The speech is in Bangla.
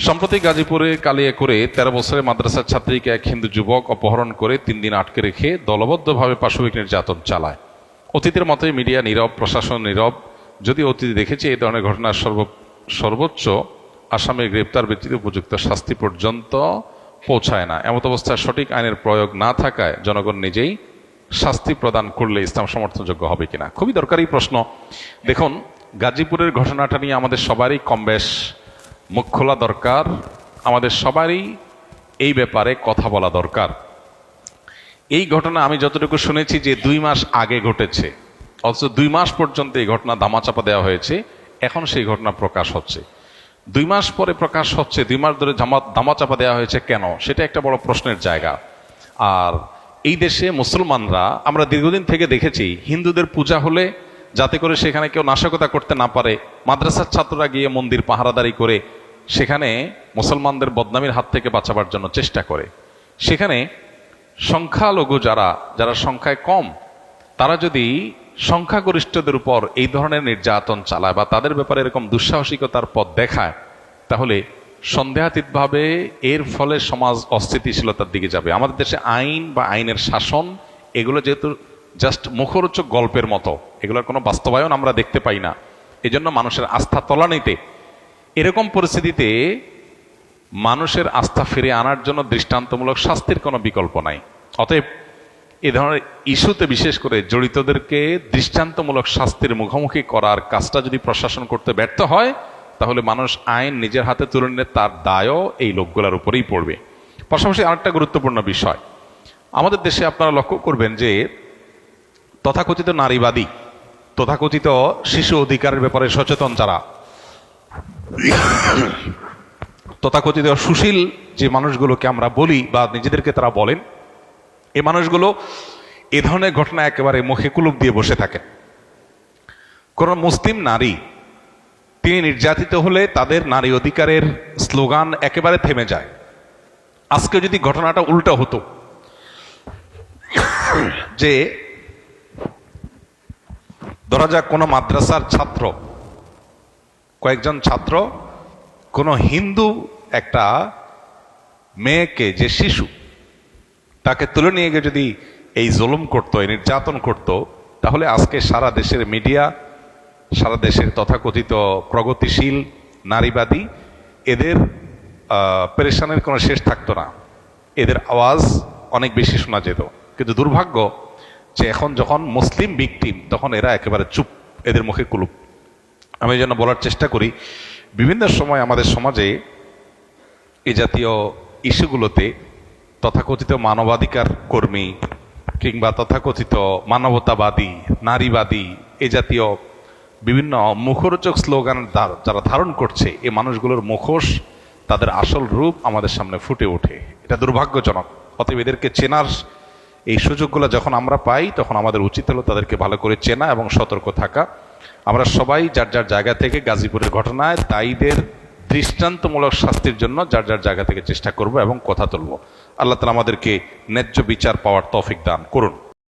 সম্প্রতি গাজীপুরে কালিয়াকৈরে 13 বছরের মাদ্রাসার ছাত্রীকে এক হিন্দু যুবক অপহরণ করে 3 দিন আটকে রেখে দলবদ্ধভাবে পাশবিক নির্যাতন চালায়। অতীতের মতোই মিডিয়া নীরব, প্রশাসন নীরব। যদি অতীতে দেখেছি এই ধরনের ঘটনার সর্বোচ্চ আসামির গ্রেপ্তার ব্যতীত উপযুক্ত শাস্তি পর্যন্ত পৌঁছায় না। এমত অবস্থায় সঠিক আইনের প্রয়োগ না থাকায় জনগণ নিজেই শাস্তি প্রদান করলে ইসলাম সমর্থনযোগ্য হবে কিনা, খুবই দরকারি প্রশ্ন। দেখুন, গাজীপুরের ঘটনাটা নিয়ে আমাদের সবারই কমবেশ মুখ খোলা দরকার, আমাদের সবারই এই ব্যাপারে কথা বলা দরকার। এই ঘটনা আমি যতটুকু শুনেছি যে 2 মাস আগে ঘটেছে, অথচ 2 মাস পর্যন্ত এই ঘটনা ধামাচাপা দেওয়া হয়েছে। এখন সেই ঘটনা প্রকাশ হচ্ছে, 2 মাস পরে প্রকাশ হচ্ছে। 2 মাস ধরে ধামাচাপা দেওয়া হয়েছে কেন, সেটা একটা বড় প্রশ্নের জায়গা। আর এই দেশে মুসলমানরা, আমরা দীর্ঘদিন থেকে দেখেছি, হিন্দুদের পূজা হলে যাতে করে সেখানে কেউ নাশকতা করতে না পারে, মাদ্রাসার ছাত্ররা গিয়ে মন্দির পাহারাদারি করে সেখানে মুসলমানদের বদনামির হাত থেকে বাঁচাবার জন্য চেষ্টা করে। সেখানে সংখ্যালঘু যারা সংখ্যায় কম, তারা যদি সংখ্যাগরিষ্ঠদের উপর এই ধরনের নির্যাতন চালায় বা তাদের ব্যাপারে এরকম দুঃসাহসিকতার পথ দেখায়, তাহলে সন্দেহাতীতভাবে এর ফলে সমাজ অস্থিতিশীলতার দিকে যাবে। আমাদের দেশে আইন বা আইনের শাসন এগুলো যেহেতু জাস্ট মুখরোচক গল্পের মতো, এগুলোর কোনো বাস্তবায়ন আমরা দেখতে পাই না। এজন্য মানুষের আস্থা তলানিতে। এরকম পরিস্থিতিতে মানুষের আস্থা ফিরিয়ে আনার জন্য দৃষ্টান্তমূলক শাস্তির কোনো বিকল্প নাই। অতএব এ ধরনের ইস্যুতে বিশেষ করে জড়িতদেরকে দৃষ্টান্তমূলক শাস্তির মুখোমুখি করার কাজটা যদি প্রশাসন করতে ব্যর্থ হয়, তাহলে মানুষ আইন নিজের হাতে তুলে নিলে তার দায়ও এই লোকগুলোর উপরেই পড়বে। পাশাপাশি আরেকটা গুরুত্বপূর্ণ বিষয়, আমাদের দেশে আপনারা লক্ষ্য করবেন যে তথাকথিত নারীবাদী, তথাকথিত শিশু অধিকারের ব্যাপারে সচেতন যারা, তথাকথিত সুশীল যে মানুষগুলোকে আমরা বলি বা নিজেদেরকে তারা বলেন, এই মানুষগুলো এ ধরনের ঘটনা একেবারে মুখে কুলুপ দিয়ে বসে থাকে। কোন মুসলিম নারী তিনি নির্যাতিত হলে তাদের নারী অধিকারের স্লোগান একেবারে থেমে যায়। আজকে যদি ঘটনাটা উল্টা হতো, যে ধরা যাক কোনো মাদ্রাসার ছাত্র, কয়েকজন ছাত্র কোনো হিন্দু একটা মেয়েকে, যে শিশু, তাকে তুলে নিয়ে গিয়ে যদি এই জুলুম করতো, এই নির্যাতন করতো, তাহলে আজকে সারা দেশের মিডিয়া, সারা দেশের তথাকথিত প্রগতিশীল নারীবাদী, এদের পেরেশানের কোনো শেষ থাকতো না, এদের আওয়াজ অনেক বেশি শোনা যেত। কিন্তু দুর্ভাগ্য যে এখন যখন মুসলিম ভিকটিম, তখন এরা একেবারে চুপ, এদের মুখে কুলুপ। আমি এই জন্য বলার চেষ্টা করি, বিভিন্ন সময় আমাদের সমাজে এই জাতীয় ইস্যুগুলোতে তথাকথিত মানবাধিকার কর্মী কিংবা তথাকথিত মানবতাবাদী, নারীবাদী, এ জাতীয় বিভিন্ন মুখরোচক স্লোগান যারা ধারণ করছে, এই মানুষগুলোর মুখোশ, তাদের আসল রূপ আমাদের সামনে ফুটে ওঠে। এটা দুর্ভাগ্যজনক। অতএব এদেরকে চেনার এই সুযোগগুলো যখন আমরা পাই, তখন আমাদের উচিত হলো তাদেরকে ভালো করে চেনা এবং সতর্ক থাকা। আমরা সবাই যার যার জায়গা থেকে গাজীপুরের ঘটনায় দায়ীদের দৃষ্টান্তমূলক শাস্তির জন্য যার যার জায়গা থেকে চেষ্টা করব এবং কথা তুলব। আল্লাহ তাআলা আমাদেরকে ন্যায্য বিচার পাওয়ার তৌফিক দান করুন।